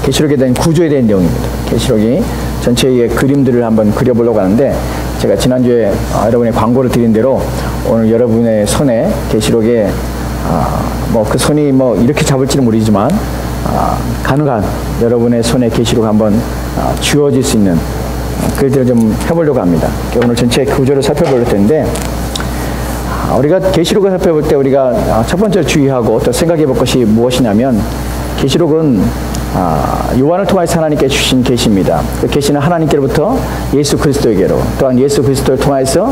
계시록에 대한 구조에 대한 내용입니다. 계시록이 전체의 그림들을 한번 그려보려고 하는데, 제가 지난주에 여러분의 광고를 드린 대로 오늘 여러분의 손에 계시록에 뭐 그 손이 뭐 이렇게 잡을지는 모르지만 가능한 여러분의 손에 계시록 한번 쥐어질 수 있는 글들을 좀 해보려고 합니다. 오늘 전체 구조를 살펴볼 텐데, 우리가 계시록을 살펴볼 때 우리가 첫 번째로 주의하고 또 생각해 볼 것이 무엇이냐면, 계시록은 요한을 통해서 하나님께 주신 계시입니다. 그 계시는 하나님께로부터 예수 그리스도에게로, 또한 예수 그리스도를 통해서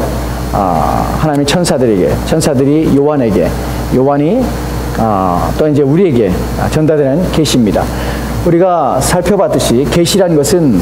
하나님의 천사들에게, 천사들이 요한에게, 요한이 또 이제 우리에게 전달되는 계시입니다. 우리가 살펴봤듯이 계시라는 것은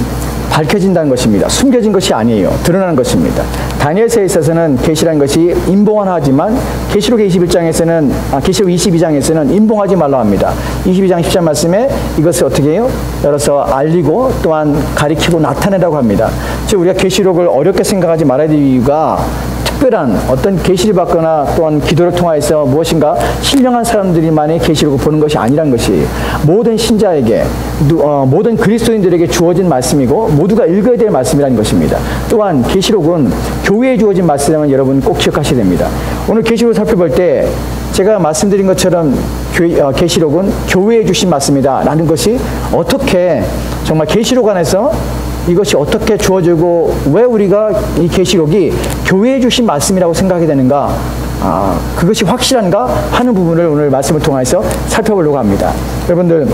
밝혀진다는 것입니다. 숨겨진 것이 아니에요. 드러나는 것입니다. 다니엘서에 있어서는 계시라는 것이 임봉하지만 계시록 21장에서는 계시록 22장에서는 임봉하지 말라 합니다. 22장 10절 말씀에 이것을 어떻게 해요? 열어서 알리고 또한 가리키고 나타내라고 합니다. 즉 우리가 계시록을 어렵게 생각하지 말아야 될 이유가, 특별한 어떤 계시를 받거나 또한 기도를 통하여서 무엇인가 신령한 사람들이만이 계시록을 보는 것이 아니란 것이, 모든 신자에게, 모든 그리스도인들에게 주어진 말씀이고 모두가 읽어야 될 말씀이라는 것입니다. 또한 계시록은 교회에 주어진 말씀이라면 여러분 꼭 기억하셔야 됩니다. 오늘 계시록을 살펴볼 때 제가 말씀드린 것처럼 계시록은 교회에 주신 말씀이다 라는 것이, 어떻게 정말 계시록 안에서 이것이 어떻게 주어지고 왜 우리가 이 계시록이 교회에 주신 말씀이라고 생각하게 되는가, 그것이 확실한가 하는 부분을 오늘 말씀을 통해서 살펴보려고 합니다. 여러분들,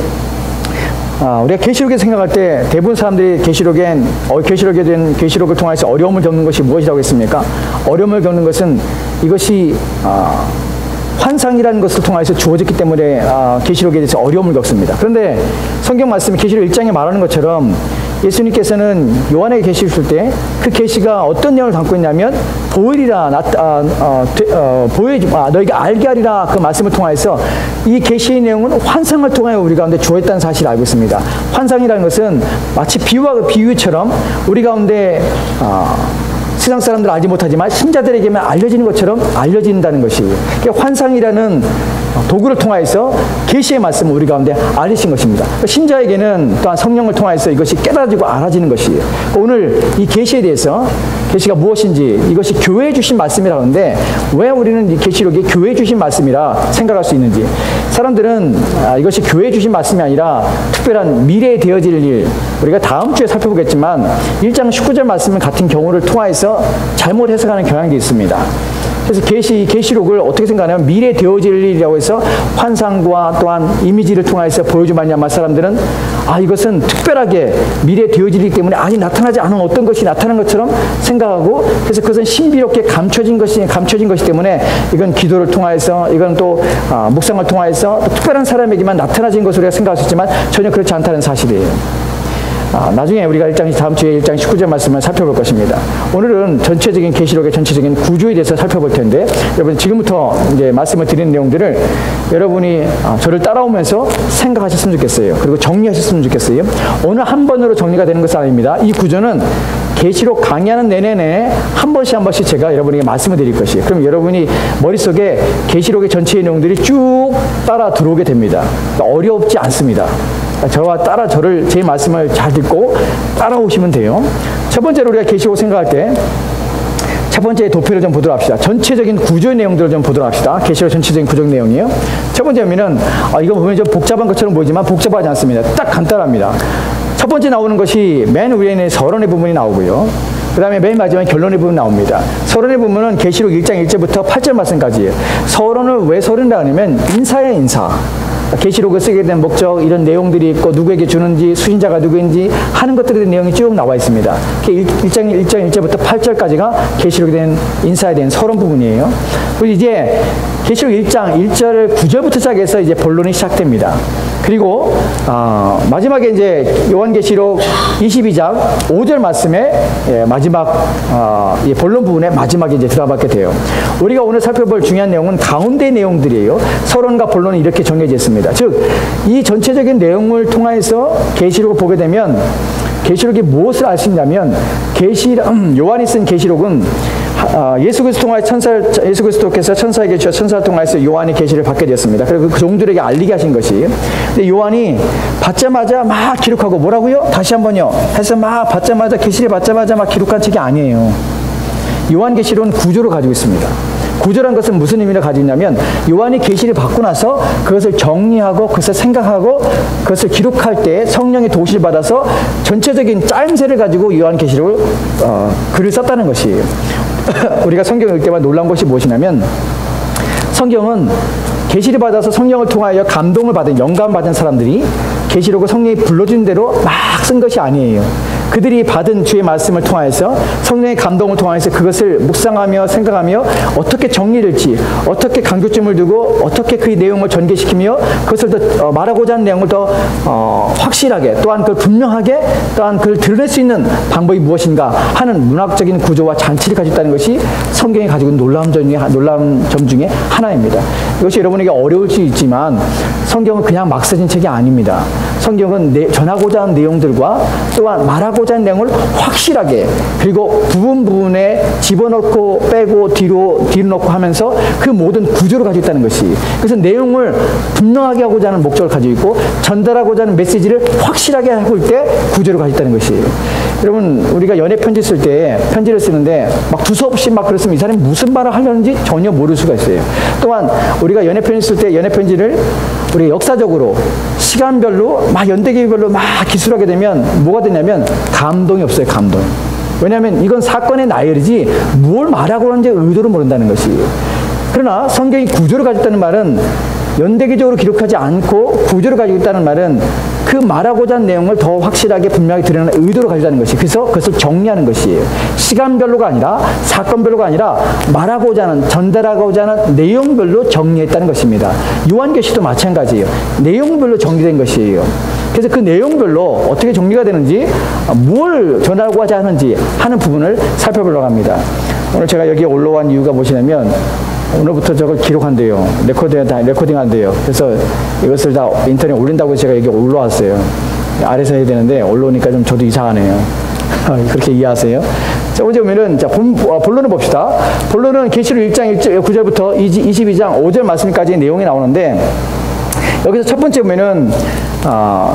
우리가 계시록에 생각할 때 대부분 사람들이 계시록을 통해서 어려움을 겪는 것이 무엇이라고 했습니까? 어려움을 겪는 것은 이것이 환상이라는 것을 통해서 주어졌기 때문에 계시록에 대해서 어려움을 겪습니다. 그런데 성경 말씀 계시록 1장에 말하는 것처럼 예수님께서는 요한에게 계시 주실 때 그 계시가 어떤 내용을 담고 있냐면, 보이리라, 너희가 알게 하리라, 그 말씀을 통해서 이 계시의 내용은 환상을 통하여 우리 가운데 주어졌다는 사실을 알고 있습니다. 환상이라는 것은 마치 비유처럼 우리 가운데 세상 사람들은 알지 못하지만 신자들에게만 알려지는 것처럼 알려진다는 것이, 환상이라는 도구를 통하여서 계시의 말씀을 우리 가운데 알리신 것입니다. 신자에게는 또한 성령을 통하여서 이것이 깨달아지고 알아지는 것이에요. 오늘 이 계시에 대해서, 계시가 무엇인지, 이것이 교회에 주신 말씀이라고 하는데, 왜 우리는 이 계시록이 교회에 주신 말씀이라 생각할 수 있는지, 사람들은 이것이 교회에 주신 말씀이 아니라 특별한 미래에 되어질 일, 우리가 다음 주에 살펴보겠지만 1장 19절 말씀 같은 경우를 통해서 잘못 해석하는 경향이 있습니다. 그래서 계시록을 어떻게 생각하냐면, 미래에 되어질 일이라고 해서 환상과 또한 이미지를 통해서 보여주면 사람들은 이것은 특별하게 미래에 되어질 일이기 때문에 아직 나타나지 않은 어떤 것이 나타난 것처럼 생각하고, 그래서 그것은 신비롭게 감춰진 것이 때문에 이건 기도를 통해서, 이건 또 묵상을 통해서 또 특별한 사람에게만 나타나진 것으로 생각할 수 있지만 전혀 그렇지 않다는 사실이에요. 나중에 우리가 다음 주에 1장 19절 말씀을 살펴볼 것입니다. 오늘은 전체적인 계시록의 전체적인 구조에 대해서 살펴볼 텐데, 여러분 지금부터 이제 말씀을 드리는 내용들을 여러분이 저를 따라오면서 생각하셨으면 좋겠어요. 그리고 정리하셨으면 좋겠어요. 오늘 한 번으로 정리가 되는 것은 아닙니다. 이 구조는 계시록 강의하는 내내 한 번씩 제가 여러분에게 말씀을 드릴 것이에요. 그럼 여러분이 머릿속에 계시록의 전체의 내용들이 쭉 따라 들어오게 됩니다. 어렵지 않습니다. 저와 제 말씀을 잘 듣고 따라오시면 돼요. 첫 번째로 우리가 계시록 생각할 때 첫 번째 도표를 좀 보도록 합시다. 전체적인 구조의 내용들을 좀 보도록 합시다. 계시록 전체적인 구조 내용이에요. 첫 번째는 이거 보면 좀 복잡한 것처럼 보이지만 복잡하지 않습니다. 딱 간단합니다. 첫 번째 나오는 것이 맨 위에는 서론의 부분이 나오고요. 그 다음에 맨 마지막에 결론의 부분이 나옵니다. 서론의 부분은 계시록 1장 1절부터 8절 말씀까지예요. 서론을 왜 서론이라고 하냐면 인사예요, 인사. 계시록을 쓰게 된 목적, 이런 내용들이 있고 누구에게 주는지, 수신자가 누구인지 하는 것들에 대한 내용이 쭉 나와 있습니다. 1장 1절부터 8절까지가 계시록에 대한 인사에 대한 서론 부분이에요. 그리고 이제 계시록 1장 1절 9절부터 시작해서 이제 본론이 시작됩니다. 그리고 마지막에 이제 요한계시록 22장 5절 말씀에 마지막 본론 부분에 마지막에 이제 들어가게 돼요. 우리가 오늘 살펴볼 중요한 내용은 가운데 내용들이에요. 서론과 본론이 이렇게 정해져 있습니다. 즉, 이 전체적인 내용을 통해서 계시록을 보게 되면 계시록이 무엇을 알 수 있냐면, 요한이 쓴 계시록은 예수 그리스도께서 천사에게 주셔 천사를 통하여서 요한이 계시를 받게 되었습니다. 그리고 그 종들에게 알리게 하신 것이. 근데 요한이 받자마자 막 기록하고 뭐라고요? 다시 한번요. 해서 막 받자마자 계시를 받자마자 막 기록한 책이 아니에요. 요한계시록은 구조를 가지고 있습니다. 구조란 것은 무슨 의미를 가지고 있냐면 요한이 계시를 받고 나서 그것을 정리하고 그것을 생각하고 그것을 기록할 때 성령의 도시를 받아서 전체적인 짜임새를 가지고 요한계시록을 글을 썼다는 것이에요. 우리가 성경을 읽을 때마다 놀라운 것이 무엇이냐면 성경은 계시를 받아서 성령을 통하여 감동을 받은 영감 받은 사람들이 계시록을 성령이 불러준 대로 막 쓴 것이 아니에요. 그들이 받은 주의 말씀을 통하여서 성령의 감동을 통하여서 그것을 묵상하며 생각하며 어떻게 정리될지 어떻게 강조점을 두고 어떻게 그 내용을 전개시키며 그것을 더 말하고자 하는 내용을 더 확실하게 또한 그걸 분명하게 또한 그걸 드러낼 수 있는 방법이 무엇인가 하는 문학적인 구조와 장치를 가지고 있다는 것이 성경이 가지고 있는 놀라운 점 중에 하나입니다. 이것이 여러분에게 어려울 수 있지만 성경은 그냥 막 써진 책이 아닙니다. 성경은 전하고자 하는 내용들과 또한 말하고자 하는 내용을 확실하게 그리고 부분에 집어넣고 빼고 뒤로 넣고 하면서 그 모든 구조를 가지고 있다는 것이 그래서 내용을 분명하게 하고자 하는 목적을 가지고 있고 전달하고자 하는 메시지를 확실하게 하고 있을 때 구조를 가지고 있다는 것이에요. 여러분 우리가 연애 편지 쓸 때 편지를 쓰는데 막 두서없이 막 그랬으면 이 사람이 무슨 말을 하려는지 전혀 모를 수가 있어요. 또한 우리가 연애 편지 쓸 때 연애 편지를 우리 역사적으로 시간별로 막 연대기별로 막 기술하게 되면 뭐가 되냐면 감동이 없어요. 감동. 왜냐하면 이건 사건의 나열이지 뭘 말하고 하는지 의도를 모른다는 것이에요. 그러나 성경이 구조를 가지고 있다는 말은 연대기적으로 기록하지 않고 구조를 가지고 있다는 말은 그 말하고자 하는 내용을 더 확실하게 분명하게 드러내는 의도를 가지고 있다는 것이 그래서 그것을 정리하는 것이에요. 시간별로가 아니라 사건별로가 아니라 말하고자 하는 전달하고자 하는 내용별로 정리했다는 것입니다. 요한계시도 마찬가지예요. 내용별로 정리된 것이에요. 그래서 그 내용별로 어떻게 정리가 되는지 뭘 전하고자 하는지 하는 부분을 살펴보려고 합니다. 오늘 제가 여기에 올라온 이유가 무엇이냐면 오늘부터 저걸 기록한대요. 레코딩한대요. 그래서 이것을 다 인터넷에 올린다고 제가 여기 올라왔어요. 아래서 해야 되는데 올라오니까 좀 저도 이상하네요. 그렇게 이해하세요? 자, 먼저 보면은, 자, 본론을 봅시다. 본론은 계시록 1장 9절부터 22장 5절 말씀까지 내용이 나오는데, 여기서 첫 번째 보면은,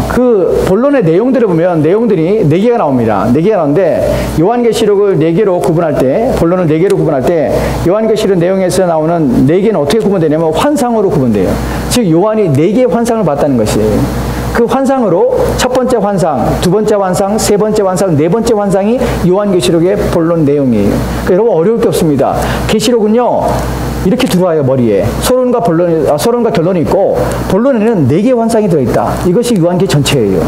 그 본론의 내용들을 보면 내용들이 4개가 나옵니다. 4개가 나오는데 요한계시록을 4개로 구분할 때 본론을 4개로 구분할 때 요한계시록 내용에서 나오는 4개는 어떻게 구분되냐면 환상으로 구분돼요. 즉 요한이 4개의 환상을 봤다는 것이에요. 그 환상으로 첫 번째 환상, 두 번째 환상, 세 번째 환상, 네 번째 환상이 요한계시록의 본론 내용이에요. 그러니까 여러분 어려울 게 없습니다. 계시록은요 이렇게 들어와요. 머리에 서론과 결론이 있고 본론에는 4개의 환상이 들어있다. 이것이 요한계 전체예요.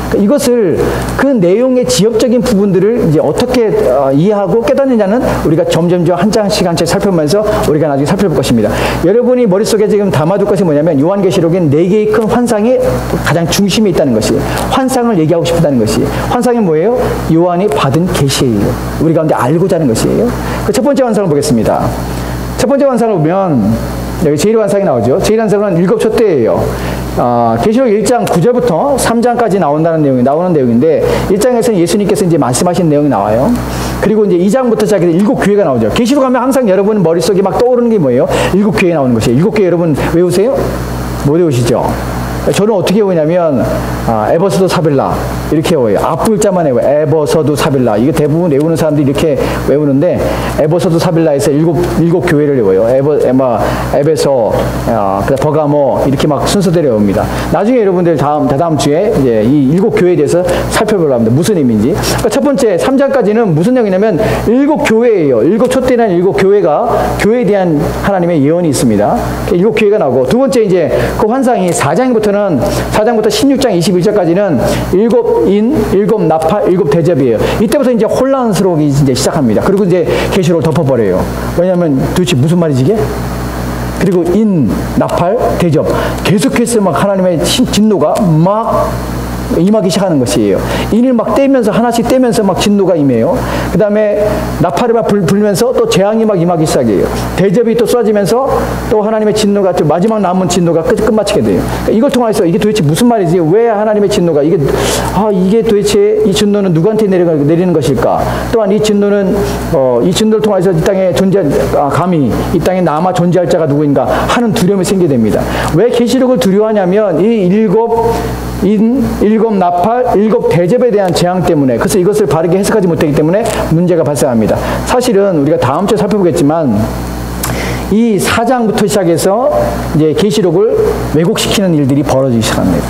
그러니까 이것을 그 내용의 지역적인 부분들을 이제 어떻게 이해하고 깨닫느냐는 우리가 점점점 한 장씩 한 장 살펴보면서 우리가 나중에 살펴볼 것입니다. 여러분이 머릿속에 지금 담아둘 것이 뭐냐면 요한계시록엔 4개의 큰 환상이 가장 중심에 있다는 것이 환상을 얘기하고 싶다는 것이 환상이 뭐예요? 요한이 받은 계시예요. 우리 가운데 알고자 하는 것이에요. 그 첫 번째 환상을 보겠습니다. 첫 번째 환상을 보면 여기 제1환상이 나오죠. 제1환상은 7촛대예요. 계시록 1장 9절부터 3장까지 나오는 내용인데 1장에서는 예수님께서 이제 말씀하신 내용이 나와요. 그리고 이제 2장부터 시작해서 7교회가 나오죠. 계시록 하면 항상 여러분 머릿속에 막 떠오르는 게 뭐예요? 7교회 나오는 것이에요. 7교회 여러분 외우세요? 못 외우시죠? 저는 어떻게 외우냐면 에버서도 사빌라 이렇게 외워요. 앞글자만 외워요. 에버서도 사빌라. 이게 대부분 외우는 사람들이 이렇게 외우는데 에버서도 사빌라에서 일곱 교회를 외워요. 에베소, 버가모 이렇게 막 순서대로 외웁니다. 나중에 여러분들 다다음 주에 이제 이 7교회에 대해서 살펴보려고 합니다. 무슨 의미인지. 그러니까 첫 번째 3장까지는 무슨 내용이냐면 7교회예요. 7촛대라는 7교회가 교회에 대한 하나님의 예언이 있습니다. 7교회가 나오고 두 번째 이제 그 환상이 4장부터 16장 21절까지는 7인, 7나팔, 7대접이에요. 이때부터 이제 혼란스러우기 이제 시작합니다. 그리고 이제 계시록을 덮어버려요. 왜냐하면 도대체 무슨 말이지 이게? 그리고 인, 나팔, 대접. 계속해서 막 하나님의 진노가 막 임하기 시작하는 것이에요. 이를 막 떼면서 하나씩 떼면서 막 진노가 임해요. 그 다음에 나팔이 막 불면서 또 재앙이 막 임하기 시작해요. 대접이 또 쏟아지면서 또 하나님의 진노가 또 마지막 남은 진노가 끝마치게 돼요. 그러니까 이걸 통해서 이게 도대체 무슨 말이지? 왜 하나님의 진노가 이게 도대체 이 진노는 누구한테 내리는 것일까? 또한 이 진노는 이 진노를 통해서 이 땅에 감히 이 땅에 남아 존재할 자가 누구인가 하는 두려움이 생기게 됩니다. 왜 계시록을 두려워하냐면 이 일곱 나팔, 일곱 대접에 대한 재앙 때문에, 그래서 이것을 바르게 해석하지 못하기 때문에 문제가 발생합니다. 사실은 우리가 다음 주에 살펴보겠지만 이 4장부터 시작해서 이제 계시록을 왜곡시키는 일들이 벌어지기 시작합니다.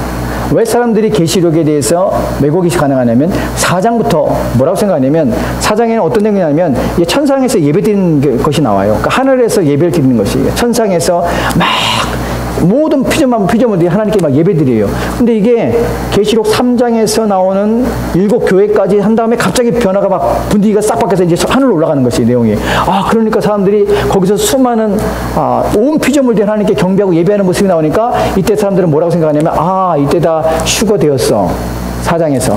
왜 사람들이 계시록에 대해서 왜곡이 가능하냐면 4장부터 뭐라고 생각하냐면 4장에는 어떤 내용이냐면 천상에서 예배드리는 것이 나와요. 그러니까 하늘에서 예배를 드리는 것이에요. 천상에서 막 모든 피조물들이 하나님께 막 예배드려요. 근데 이게 계시록 3장에서 나오는 7교회까지 한 다음에 갑자기 변화가 막 분위기가 싹 바뀌어서 이제 하늘로 올라가는 것이 내용이. 그러니까 사람들이 거기서 수많은 온 피조물들이 하나님께 경배하고 예배하는 모습이 나오니까 이때 사람들은 뭐라고 생각하냐면 이때 다 휴거되었어. 4장에서.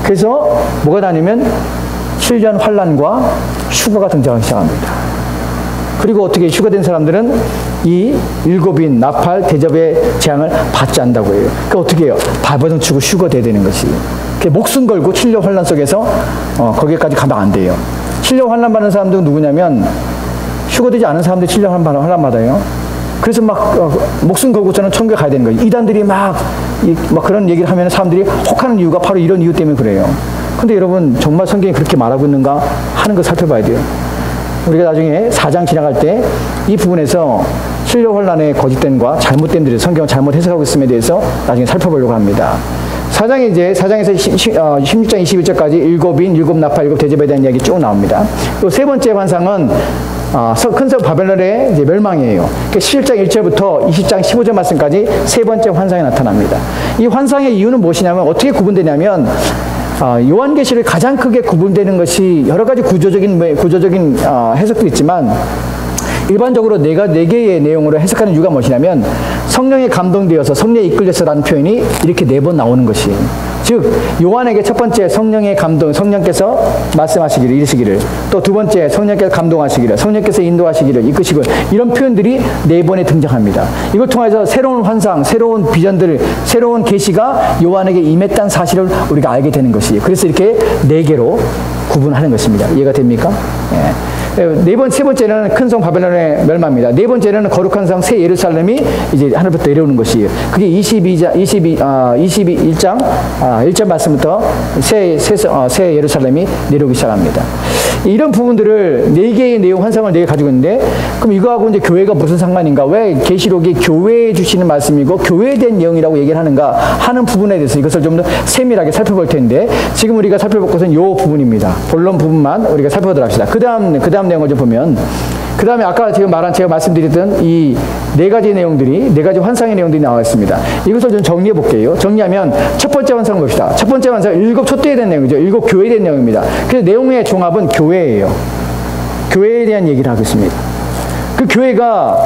그래서 뭐가 나냐면 7년 환란과 휴거가 등장하기 시작합니다. 그리고 어떻게 휴거된 사람들은 이 일곱인 나팔 대접의 재앙을 받지 않는다고 해요. 그러니까 어떻게 해요? 발버둥 치고 휴거돼야 되는 것이. 목숨 걸고 7년 환란 속에서 거기까지 가면 안 돼요. 7년 환란 받는 사람들은 누구냐면 휴거되지 않은 사람들이 7년 환란 받아요. 그래서 목숨 걸고서는 천국에 가야 되는 거예요. 이단들이 막 그런 얘기를 하면 사람들이 혹하는 이유가 바로 이런 이유 때문에 그래요. 근데 여러분 정말 성경이 그렇게 말하고 있는가 하는 걸 살펴봐야 돼요. 우리가 나중에 4장 지나갈 때 이 부분에서 7년 환란의 거짓됨과 잘못됨들을 성경을 잘못 해석하고 있음에 대해서 나중에 살펴보려고 합니다. 4장에서 16장 21절까지 일곱인, 일곱 나팔, 일곱 대접에 대한 이야기 쭉 나옵니다. 또 세 번째 환상은 큰 성 바벨론의 이제 멸망이에요. 11장 1절부터 20장 15절 말씀까지 세 번째 환상이 나타납니다. 이 환상의 이유는 무엇이냐면 어떻게 구분되냐면 요한계시를 가장 크게 구분되는 것이 여러 가지 구조적인 해석도 있지만 일반적으로 네 개의 내용으로 해석하는 이유가 무엇이냐면 성령에 감동되어서 성령에 이끌려서라는 표현이 이렇게 4번 나오는 것이에요. 즉 요한에게 첫 번째 성령의 감동, 성령께서 말씀하시기를 이르시기를, 또 두 번째 성령께서 감동하시기를, 성령께서 인도하시기를 이끄시고, 이런 표현들이 4번에 등장합니다. 이걸 통해서 새로운 환상, 새로운 비전들, 새로운 계시가 요한에게 임했다는 사실을 우리가 알게 되는 것이에요. 그래서 이렇게 4개로 구분하는 것입니다. 이해가 됩니까? 세 번째는 큰 성 바벨론의 멸망입니다. 네 번째는 거룩한 성 새 예루살렘이 이제 하늘부터 내려오는 것이에요. 그게 21장 1절 말씀부터 새 예루살렘이 내려오기 시작합니다. 이런 부분들을 4개의 내용, 환상을 4개 가지고 있는데, 그럼 이거하고 이제 교회가 무슨 상관인가? 왜 계시록이 교회에 주시는 말씀이고 교회에 대한 내용이라고 얘기를 하는가 하는 부분에 대해서 이것을 좀 더 세밀하게 살펴볼 텐데, 지금 우리가 살펴볼 것은 이 부분입니다. 본론 부분만 우리가 살펴보도록 합시다. 그 다음 내용을 좀 보면, 그 다음에 아까 제가 말씀드렸던 이 4가지 내용들이, 4가지 환상의 내용들이 나와 있습니다. 이것을 좀 정리해 볼게요. 정리하면 첫 번째 환상을 봅시다. 첫 번째 환상은 7 촛대에 대한 내용이죠. 7 교회에 대한 내용입니다. 그래서 내용의 종합은 교회예요. 교회에 대한 얘기를 하겠습니다. 그 교회가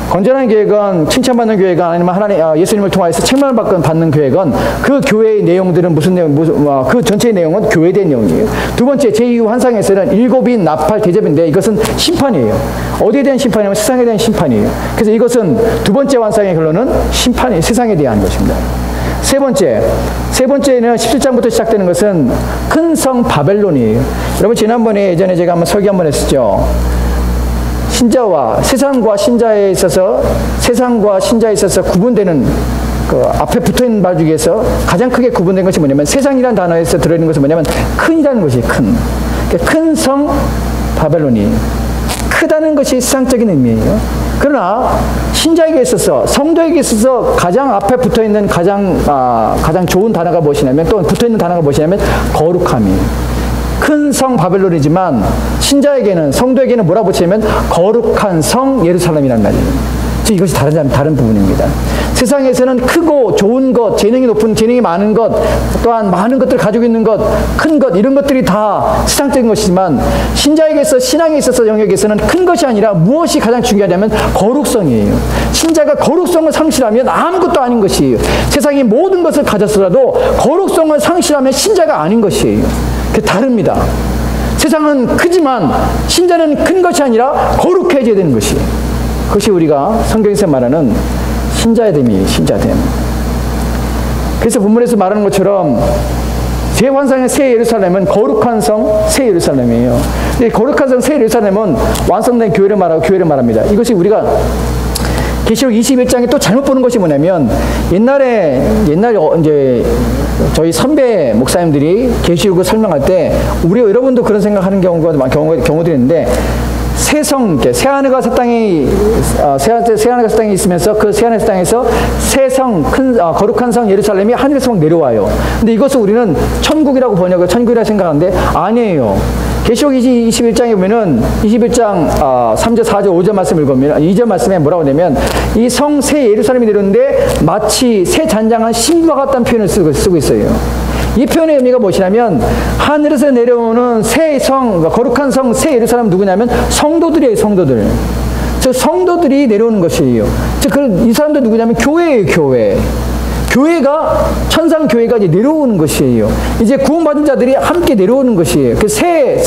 건전한 교회건 칭찬받는 교회건 아니면 예수님을 통해서 책망을 받는 교회건 그 교회의 내용들은 그 전체의 내용은 교회에 대한 내용이에요. 두 번째 제2 환상에서는 7인 나팔 대접인데 이것은 심판이에요. 어디에 대한 심판이냐면 세상에 대한 심판이에요. 그래서 이것은 두 번째 환상의 결론은 심판이 세상에 대한 것입니다. 세 번째는 17장부터 시작되는 것은 큰 성 바벨론이에요. 여러분 지난번에 예전에 제가 한번 설교 한번 했었죠. 세상과 신자에 있어서 구분되는 그 앞에 붙어있는 말 중에서 가장 크게 구분된 것이 뭐냐면, 세상이라는 단어에서 들어있는 것은 뭐냐면 큰이라는 것이 큰 성 바벨론이 크다는 것이 세상적인 의미예요. 그러나 신자에게 있어서, 성도에게 있어서 가장 앞에 붙어있는 가장 좋은 단어가 무엇이냐면, 또 붙어있는 단어가 무엇이냐면 거룩함이에요. 큰 성 바벨론이지만 신자에게는, 성도에게는 뭐라고 붙이냐면 거룩한 성 예루살렘이라는 말이에요. 즉 이것이 다른 부분입니다. 세상에서는 크고 좋은 것, 재능이 높은, 재능이 많은 것, 또한 많은 것들을 가지고 있는 것, 큰 것, 이런 것들이 다 세상적인 것이지만 신자에게서, 신앙에 있어서 영역에서는 큰 것이 아니라 무엇이 가장 중요하냐면 거룩성이에요. 신자가 거룩성을 상실하면 아무것도 아닌 것이에요. 세상의 모든 것을 가졌더라도 거룩성을 상실하면 신자가 아닌 것이에요. 그게 다릅니다. 세상은 크지만 신자는 큰 것이 아니라 거룩해져야 되는 것이에요. 그것이 우리가 성경에서 말하는 신자됨이에요. 신자됨. 그래서 본문에서 말하는 것처럼 제 환상의 새 예루살렘은 거룩한 성 새 예루살렘이에요. 이 거룩한 성 새 예루살렘은 완성된 교회를 말하고 교회를 말합니다. 이것이 우리가 계시록 21장에 또 잘못 보는 것이 뭐냐면 옛날에 이제 저희 선배 목사님들이 계시록을 설명할 때 우리 여러분도 그런 생각하는 경우들이 있는데 새성, 새하늘과 새 땅이 새하늘과 새 땅이 있으면서 그 새하늘 새 땅에서 새성, 거룩한 성 예루살렘이 하늘에서 막 내려와요. 근데 이것을 우리는 천국이라고 번역을 천국이라고 생각하는데 아니에요. 계시록 21장에 보면은 21장 3절, 4절, 5절 말씀을 읽으면 2절 말씀에 뭐라고 하냐면 이 성 새 예루살렘이 내려오는데 마치 새 잔장한 신부와 같다는 표현을 쓰고 있어요. 이 표현의 의미가 무엇이냐면 하늘에서 내려오는 새 성, 거룩한 성 새 예루살렘은 누구냐면 성도들이에요. 성도들. 저 성도들이 내려오는 것이에요. 이 사람들 누구냐면 교회예요. 교회. 교회가 천상 교회가 이제 내려오는 것이에요. 이제 구원받은 자들이 함께 내려오는 것이에요. 그 새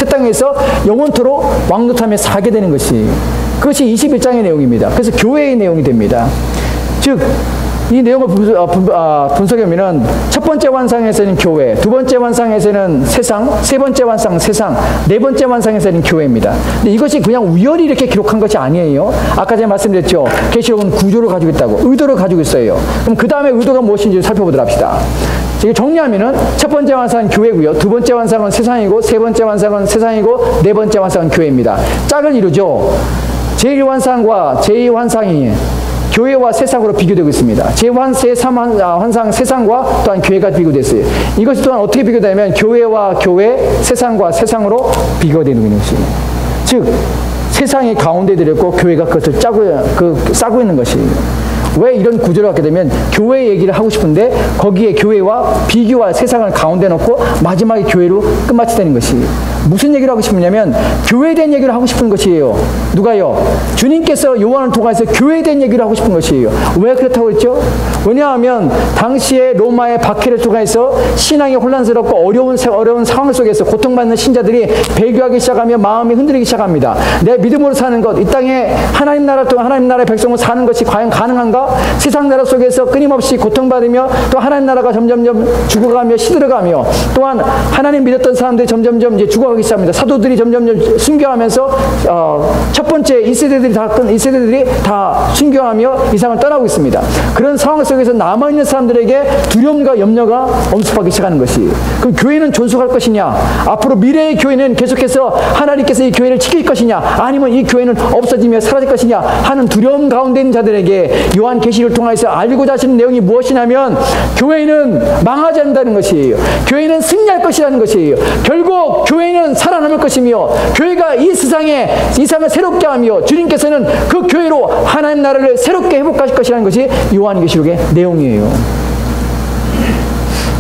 땅에서 영원토록 왕노타며 살게 되는 것이에요. 그것이 21장의 내용입니다. 그래서 교회의 내용이 됩니다. 즉 이 내용을 분석해보면 첫 번째 환상에서는 교회, 두 번째 환상에서는 세상, 세 번째 환상 세상, 네 번째 환상에서는 교회입니다. 근데 이것이 그냥 우연히 이렇게 기록한 것이 아니에요. 아까 제가 말씀드렸죠. 계시록은 구조를 가지고 있다고, 의도를 가지고 있어요. 그럼 그 다음에 의도가 무엇인지 살펴보도록 합시다. 정리하면은 첫 번째 환상은 교회고요. 두 번째 환상은 세상이고, 세 번째 환상은 세상이고, 네 번째 환상은 교회입니다. 짝을 이루죠. 제1환상과 제2환상이 교회와 세상으로 비교되고 있습니다. 제3환상 세상과 또한 교회가 비교됐어요. 이것이 또한 어떻게 비교되냐면 교회와 교회, 세상과 세상으로 비교되는 것입니다. 즉 세상이 가운데 들였고 교회가 그것을 싸고 있는 것이에요. 왜 이런 구조를 갖게 되면 교회 얘기를 하고 싶은데 거기에 교회와 비교와 세상을 가운데 놓고 마지막에 교회로 끝마치되는 것이에요. 무슨 얘기를 하고 싶으냐면 교회에 대한 얘기를 하고 싶은 것이에요. 누가요? 주님께서 요한을 통해서 교회에 대한 얘기를 하고 싶은 것이에요. 왜 그렇다고 했죠? 왜냐하면 당시에 로마의 박해를 통해서 신앙이 혼란스럽고 어려운 상황 속에서 고통받는 신자들이 배교하기 시작하며 마음이 흔들리기 시작합니다. 내 믿음으로 사는 것, 이 땅에 하나님 나라 동안 하나님 나라의 백성으로 사는 것이 과연 가능한가? 세상 나라 속에서 끊임없이 고통받으며 또 하나님 나라가 점점점 죽어가며 시들어가며 또한 하나님 믿었던 사람들이 점점점 이제 죽어가기 시작합니다. 사도들이 점점점 순교하면서 첫 번째 1세대들이 다 순교하며 이상을 떠나고 있습니다. 그런 상황 속에서 남아있는 사람들에게 두려움과 염려가 엄습하기 시작하는 것이, 그럼 교회는 존속할 것이냐, 앞으로 미래의 교회는 계속해서 하나님께서 이 교회를 지킬 것이냐, 아니면 이 교회는 없어지며 사라질 것이냐 하는 두려움 가운데 있는 자들에게 요한 계시를 통해서 알고자 하시는 내용이 무엇이냐면 교회는 망하지 않는다는 것이에요. 교회는 승리할 것이라는 것이에요. 결국 교회는 살아남을 것이며 교회가 이 세상을 새롭게 하며 주님께서는 그 교회로 하나님 나라를 새롭게 회복하실 것이라는 것이 요한계시록의 내용이에요.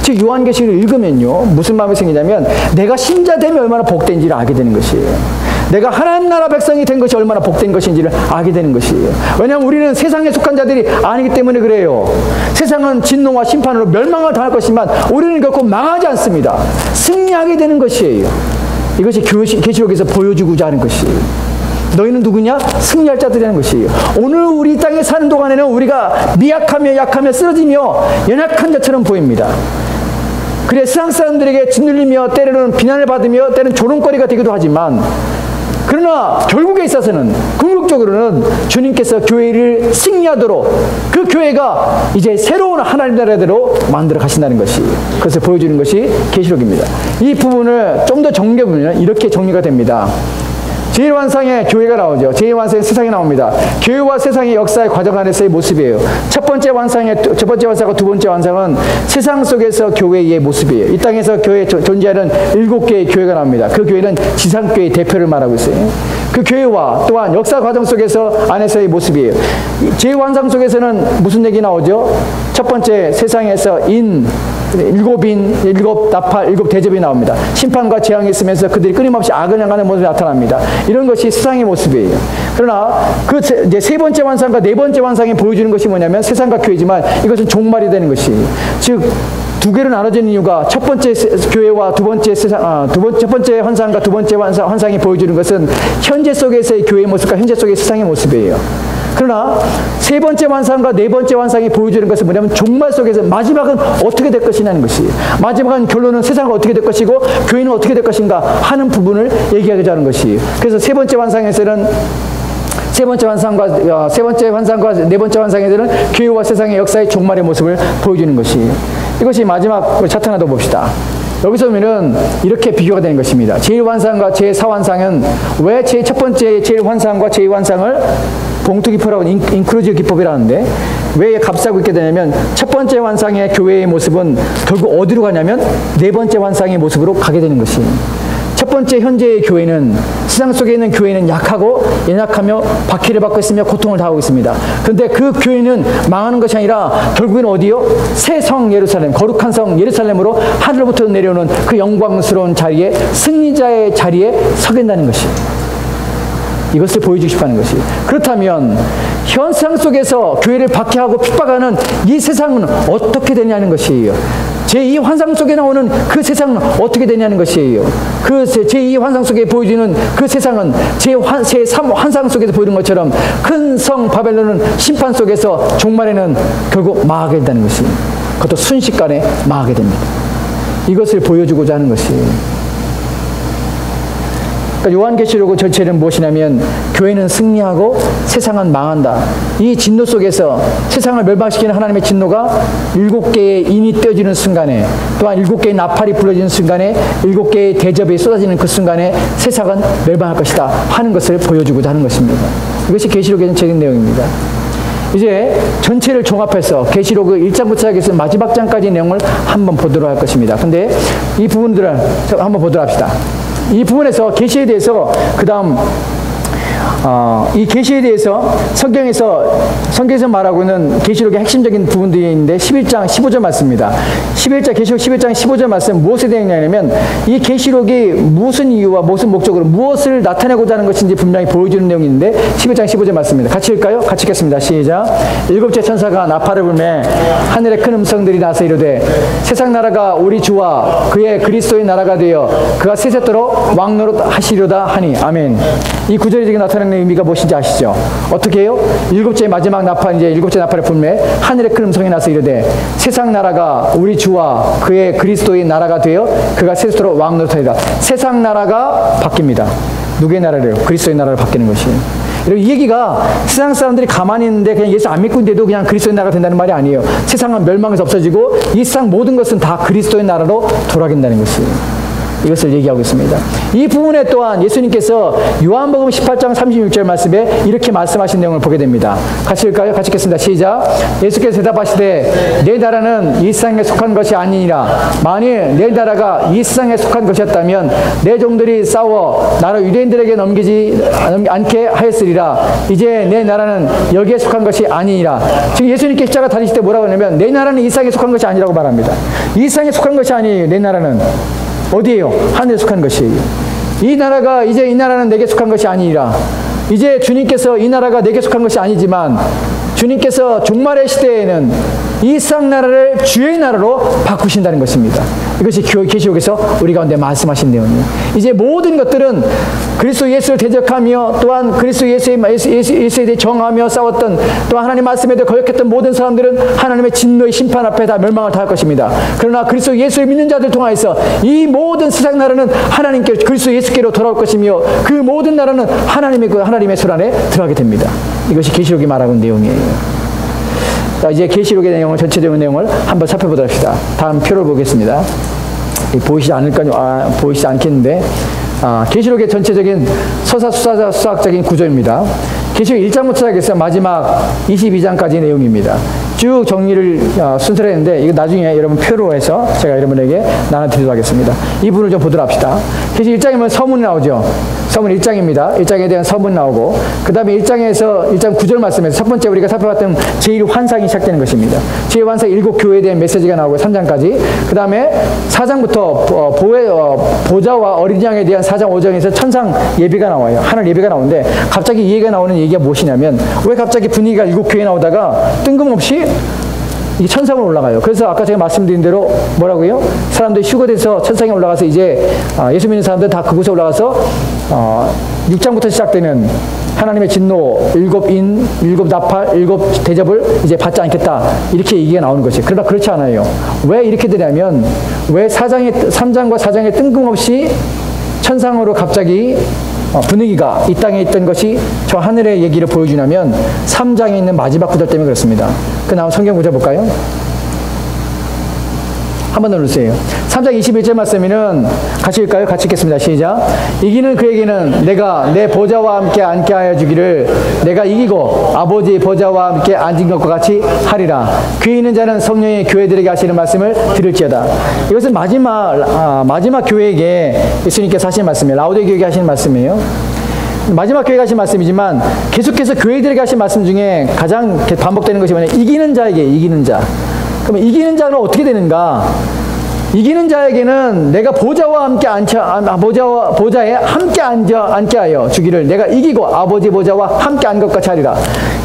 즉 요한계시록을 읽으면요 무슨 마음이 생기냐면 내가 신자되면 얼마나 복된지를 알게 되는 것이에요. 내가 하나님 나라 백성이 된 것이 얼마나 복된 것인지를 알게 되는 것이에요. 왜냐하면 우리는 세상에 속한 자들이 아니기 때문에 그래요. 세상은 진노와 심판으로 멸망을 당할 것이지만 우리는 결코 망하지 않습니다. 승리하게 되는 것이에요. 이것이 계시록에서 보여주고자 하는 것이에요. 너희는 누구냐? 승리할 자들이라는 것이에요. 오늘 우리 땅에 사는 동안에는 우리가 미약하며 약하며 쓰러지며 연약한 자처럼 보입니다. 그래 세상 사람들에게 짓눌리며 때로는 비난을 받으며 때로는 조롱거리가 되기도 하지만 그러나 결국에 있어서는 궁극적으로는 주님께서 교회를 승리하도록 그 교회가 이제 새로운 하나님 나라대로 만들어 가신다는 것이, 그것을 보여주는 것이 계시록입니다. 이 부분을 좀 더 정리해보면 이렇게 정리가 됩니다. 제1환상에 교회가 나오죠. 제2환상에 세상이 나옵니다. 교회와 세상의 역사의 과정 안에서의 모습이에요. 첫 번째 환상과 두 번째 환상은 세상 속에서 교회의 모습이에요. 이 땅에서 존재하는 7개의 교회가 나옵니다. 그 교회는 지상교회의 대표를 말하고 있어요. 그 교회와 또한 역사 과정 속에서 안에서의 모습이에요. 제1환상 속에서는 무슨 얘기 나오죠? 첫 번째, 세상에서 일곱 나팔, 일곱 대접이 나옵니다. 심판과 재앙이 있으면서 그들이 끊임없이 악을 향하는 모습이 나타납니다. 이런 것이 세상의 모습이에요. 그러나 그 이제 세 번째 환상과 네 번째 환상이 보여주는 것이 뭐냐면 세상과 교회지만 이것은 종말이 되는 것이에요. 즉 두 개로 나눠진 이유가 첫 번째 교회와 첫 번째 환상과 두 번째 환상이 보여주는 것은 현재 속에서의 교회의 모습과 현재 속의 세상의 모습이에요. 그러나 세 번째 환상과 네 번째 환상이 보여주는 것은 뭐냐면 종말 속에서 마지막은 어떻게 될 것이냐는 것이에요. 마지막은 결론은 세상은 어떻게 될 것이고 교회는 어떻게 될 것인가 하는 부분을 얘기하고자 하는 것이에요. 그래서 세 번째 환상에서는 세 번째 환상과 네 번째 환상에서는 교회와 세상의 역사의 종말의 모습을 보여주는 것이에요. 이것이 마지막 차트 하나 더 봅시다. 여기서 보면은 이렇게 비교가 되는 것입니다. 제1환상과 제4환상은 왜 첫 번째 제1환상과 제2환상을 봉투 기법이라고 인크루지브 기법이라는데 왜 값싸고 있게 되냐면 첫 번째 환상의 교회의 모습은 결국 어디로 가냐면 네 번째 환상의 모습으로 가게 되는 것이에요. 첫 번째 현재의 교회는 세상 속에 있는 교회는 약하고 연약하며 박해를 받고 있으며 고통을 당하고 있습니다. 그런데 그 교회는 망하는 것이 아니라 결국엔 어디요? 새 성 예루살렘, 거룩한 성 예루살렘으로 하늘로부터 내려오는 그 영광스러운 자리에 승리자의 자리에 서게 된다는 것이에요. 이것을 보여주고 싶어하는 것이. 그렇다면 현상 속에서 교회를 박해하고 핍박하는 이 세상은 어떻게 되냐는 것이에요. 제2 환상 속에 나오는 그 세상은 어떻게 되냐는 것이에요. 그 제2 환상 속에 보여주는 그 세상은 제3 환상 속에서 보이는 것처럼 큰 성 바벨론은 심판 속에서 종말에는 결국 망하게 된다는 것이에요. 그것도 순식간에 망하게 됩니다. 이것을 보여주고자 하는 것이에요. 요한계시록 전체는 무엇이냐면 교회는 승리하고 세상은 망한다. 이 진노 속에서 세상을 멸망시키는 하나님의 진노가 7개의 인이 떼어지는 순간에 또한 7개의 나팔이 불어지는 순간에 7개의 대접이 쏟아지는 그 순간에 세상은 멸망할 것이다 하는 것을 보여주고자 하는 것입니다. 이것이 계시록의 전체적인 내용입니다. 이제 전체를 종합해서 계시록 1장부터 시작해서 마지막 장까지 내용을 한번 보도록 할 것입니다. 근데 이 부분들을 한번 보도록 합시다. 이 부분에서 계시에 대해서 그 다음 이 계시에 대해서 성경에서 말하고 있는 계시록의 핵심적인 부분들이 있는데 11장 15절 말씀입니다. 계시록 11장 15절 말씀 무엇에 대하냐면 이 계시록이 무슨 이유와 무슨 목적으로 무엇을 나타내고자 하는 것인지 분명히 보여주는 내용이 있는데 11장 15절 말씀입니다. 같이 읽을까요? 같이 읽겠습니다. 시작. 일곱째 천사가 나팔을 불매 하늘에 큰 음성들이 나서 이르되 세상 나라가 우리 주와 그의 그리스도의 나라가 되어 그가 세세토록 왕노릇 하시려다 하니 아멘. 이 구절이 지금 나타내는 의미가 무엇인지 아시죠? 어떻게 해요? 일곱째 마지막 나팔, 이제 일곱째 나팔을 불매 하늘에 큰 음성이 나서 이르되 세상 나라가 우리 주와 그의 그리스도의 나라가 되어 그가 세세토록 왕노릇하리라. 세상 나라가 바뀝니다. 누구의 나라래요? 그리스도의 나라로 바뀌는 것이에요. 여러분, 이 얘기가 세상 사람들이 가만히 있는데 그냥 예수 안 믿고 있는데도 그냥 그리스도의 나라가 된다는 말이 아니에요. 세상은 멸망해서 없어지고 이 세상 모든 것은 다 그리스도의 나라로 돌아간다는 것이에요. 이것을 얘기하고 있습니다. 이 부분에 또한 예수님께서 요한복음 18장 36절 말씀에 이렇게 말씀하신 내용을 보게 됩니다. 같이 읽을까요? 같이 읽겠습니다. 시작. 예수께서 대답하시되 내 나라는 이 세상에 속한 것이 아니니라. 만일 내 나라가 이 세상에 속한 것이었다면 내 종들이 싸워 나를 유대인들에게 넘기지 않게 하였으리라. 이제 내 나라는 여기에 속한 것이 아니니라. 지금 예수님께 십자가 다니실 때 뭐라고 하냐면 내 나라는 이 세상에 속한 것이 아니라고 말합니다. 이 세상에 속한 것이 아니에요. 내 나라는 어디에요? 하늘에 속한 것이에요. 이 나라가 이제 이 나라는 내게 속한 것이 아니라 이제 주님께서 이 나라가 내게 속한 것이 아니지만 주님께서 종말의 시대에는 이 세상 나라를 주의 나라로 바꾸신다는 것입니다. 이것이 계시록에서 우리 가운데 말씀하신 내용이에요. 이제 모든 것들은 그리스도 예수를 대적하며 또한 그리스도 예수에 대해 정하며 싸웠던 또한 하나님 말씀에 대해 거역했던 모든 사람들은 하나님의 진노의 심판 앞에 다 멸망을 당할 것입니다. 그러나 그리스도 예수를 믿는 자들 통하여서 이 모든 세상 나라는 하나님께 그리스도 예수께로 돌아올 것이며 그 모든 나라는 하나님의 손 안에 들어가게 됩니다. 이것이 계시록이 말하는 내용이에요. 자, 이제 계시록의 내용을 전체적인 내용을 한번 살펴보도록 합시다. 다음 표를 보겠습니다. 보이시지 않을까요? 보이시지 않겠는데 계시록의 전체적인 수사학적인 구조입니다. 계시록 1장부터 시작해서 마지막 22장까지 내용입니다. 쭉 정리를 순서로 했는데 이거 나중에 여러분 표로 해서 제가 여러분에게 나눠드리도록 하겠습니다. 이 부분을 좀 보도록 합시다. 계시록 1장이면 서문이 나오죠. 서문 1장입니다. 1장에 대한 서문 나오고, 그 다음에 1장 9절 말씀에서 첫 번째 우리가 살펴봤던 제1환상이 시작되는 것입니다. 제1환상 7교회에 대한 메시지가 나오고 3장까지, 그 다음에 4장부터 보좌와 어린 양에 대한 4장 5장에서 천상 예배가 나와요. 하늘 예배가 나오는데 갑자기 이 얘기가 나오는 얘기가 무엇이냐면, 왜 갑자기 분위기가 7교회에 나오다가 뜬금없이 이 천상으로 올라가요. 그래서 아까 제가 말씀드린 대로 뭐라고요? 사람들이 휴거돼서 천상에 올라가서 이제 예수 믿는 사람들 다 그곳에 올라가서 6장부터 시작되는 하나님의 진노, 7인, 7나팔, 7대접을 이제 받지 않겠다, 이렇게 얘기가 나오는 것이에요. 그러나 그렇지 않아요. 왜 이렇게 되냐면, 왜 3장과 4장에 뜬금없이 천상으로 갑자기 분위기가 이 땅에 있던 것이 저 하늘의 얘기를 보여주냐면 3장에 있는 마지막 구절 때문에 그렇습니다. 그 다음 성경 구절 볼까요? 한번 더 누르세요. 3장 21절 말씀에는 같이 읽을까요? 같이 읽겠습니다. 시작. 이기는 그에게는 내가 내 보좌와 함께 앉게 하여 주기를, 내가 이기고 아버지의 보좌와 함께 앉은 것과 같이 하리라. 귀 있는 자는 성령의 교회들에게 하시는 말씀을 들을지어다. 이것은 마지막 교회에게 예수님께서 하시는 말씀이에요. 라오디게 교회에게 하시는 말씀이에요. 마지막 교회가 하신 말씀이지만 계속해서 교회들에게 하신 말씀 중에 가장 반복되는 것이 뭐냐면 이기는 자에게, 이기는 자. 그러면 이기는 자는 어떻게 되는가? 이기는 자에게는 내가 보좌와 함께 보좌에 함께 앉게 하여 주기를, 내가 이기고 아버지 보좌와 함께 앉은 것 같이 하리라.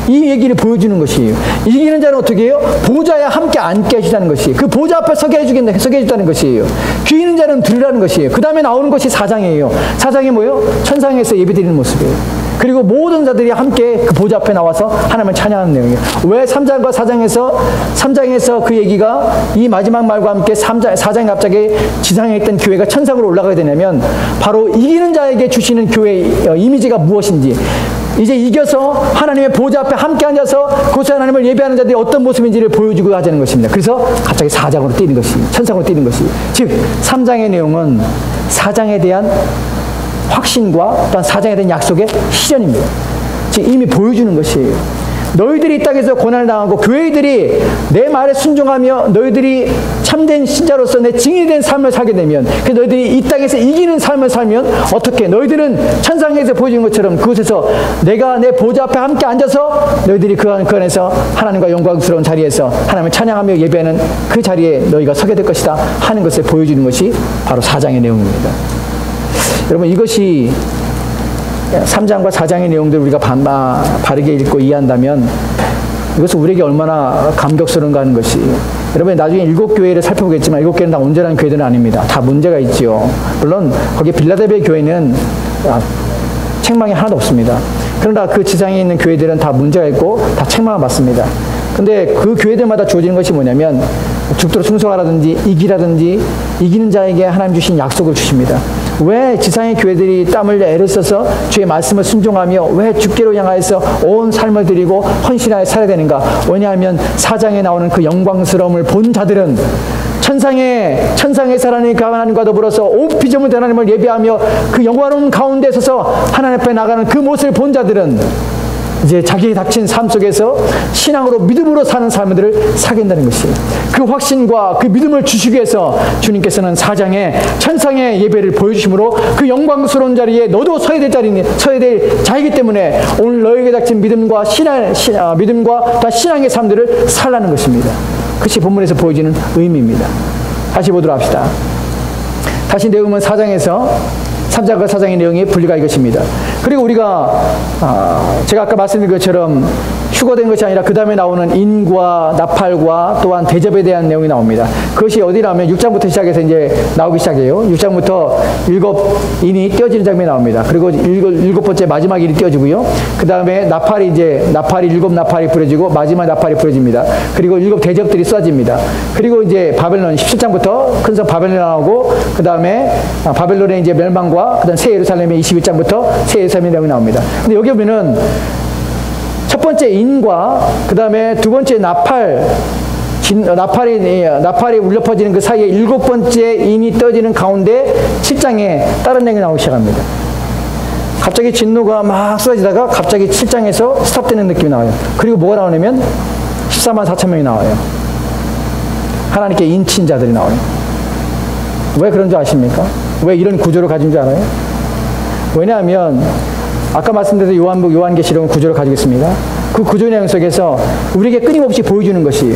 이 얘기를 보여주는 것이에요. 이기는 자는 어떻게 해요? 보좌에 함께 앉게 해주자는 것이에요. 그 보좌 앞에 서게 해주겠다는 것이에요. 귀 있는 자는 들으라는 것이에요. 그 다음에 나오는 것이 4장이에요. 4장이 뭐예요? 천상에서 예배드리는 모습이에요. 그리고 모든 자들이 함께 그 보좌 앞에 나와서 하나님을 찬양하는 내용이에요. 왜 3장과 3장에서 그 얘기가 이 마지막 말과 함께 4장에 갑자기 지상에 있던 교회가 천상으로 올라가게 되냐면, 바로 이기는 자에게 주시는 교회 이미지가 무엇인지, 이제 이겨서 하나님의 보좌 앞에 함께 앉아서 그곳에 하나님을 예배하는 자들이 어떤 모습인지를 보여주고 하자는 것입니다. 그래서 갑자기 4장으로 뛰는 것이, 천상으로 뛰는 것이, 즉 3장의 내용은 4장에 대한 확신과 또한 4장에 대한 약속의 실현입니다. 지금 이미 보여주는 것이에요. 너희들이 이 땅에서 고난을 당하고 교회들이 내 말에 순종하며 너희들이 참된 신자로서 내 증인이 된 삶을 살게 되면, 그 너희들이 이 땅에서 이기는 삶을 살면 어떻게? 너희들은 천상에서 보여주는 것처럼 그곳에서 내가 내 보좌 앞에 함께 앉아서 너희들이 그 안에서 하나님과 영광스러운 자리에서 하나님을 찬양하며 예배하는 그 자리에 너희가 서게 될 것이다 하는 것을 보여주는 것이 바로 4장의 내용입니다. 여러분, 이것이 3장과 4장의 내용들을 우리가 바르게 읽고 이해한다면 이것은 우리에게 얼마나 감격스러운가 하는 것이, 여러분 나중에 7교회를 살펴보겠지만 7교회는 다 온전한 교회들은 아닙니다. 다 문제가 있지요. 물론 거기 빌라델비아 교회는 책망이 하나도 없습니다. 그러나 그 지상에 있는 교회들은 다 문제가 있고 다 책망을 받습니다. 근데 그 교회들마다 주어지는 것이 뭐냐면 죽도록 충성하라든지 이기라든지 이기는 자에게 하나님 주신 약속을 주십니다. 왜 지상의 교회들이 땀을 애를 써서 주의 말씀을 순종하며 왜 주께로 향하여서 온 삶을 드리고 헌신하여 살아야 되는가? 왜냐하면 4장에 나오는 그 영광스러움을 본 자들은 천상에서 하나님과 더불어서 오피조물 된 하나님을 예배하며 그 영광로운 가운데 서서 하나님 앞에 나가는 그 모습을 본 자들은 이제 자기의 닥친 삶 속에서 신앙으로 믿음으로 사는 삶들을 살겠다는 것이에요. 그 확신과 그 믿음을 주시기 위해서 주님께서는 4장에 천상의 예배를 보여주심으로 그 영광스러운 자리에 너도 서야 될 자이기 때문에 오늘 너에게 닥친 믿음과 믿음과 신앙의 삶들을 살라는 것입니다. 그것이 본문에서 보여지는 의미입니다. 다시 보도록 합시다. 다시 내용은 4장에서 3장과 4장의 내용이 분리가 이것입니다. 그리고 우리가 제가 아까 말씀드린 것처럼 휴거된 것이 아니라 그 다음에 나오는 인과 나팔과 또한 대접에 대한 내용이 나옵니다. 그것이 어디라면 6장부터 시작해서 이제 나오기 시작해요. 6장부터 7인이 띄어지는 장면이 나옵니다. 그리고 7번째 마지막 인이 띄어지고요. 그 다음에 나팔이 7나팔이 부러지고 마지막 나팔이 부러집니다. 그리고 7 대접들이 쏟아집니다. 그리고 이제 바벨론 17장부터 큰 성 바벨론 나오고, 그 다음에 바벨론의 이제 멸망과 그 다음 새 예루살렘의 21장부터 새 예루살렘의 내용이 나옵니다. 근데 여기 보면은 첫 번째 인과 그 다음에 두 번째 나팔이 울려 퍼지는 그 사이에 7번째 인이 떠지는 가운데 7장에 다른 내용이 나오기 시작합니다. 갑자기 진노가 막 쏟아지다가 갑자기 7장에서 스탑되는 느낌이 나와요. 그리고 뭐가 나오냐면 14만 4천 명이 나와요. 하나님께 인친 자들이 나와요. 왜 그런 줄 아십니까? 왜 이런 구조를 가진 줄 알아요? 왜냐하면 아까 말씀드린 요한계시록은 구조를 가지고 있습니다. 그 구조 내용 속에서 우리에게 끊임없이 보여주는 것이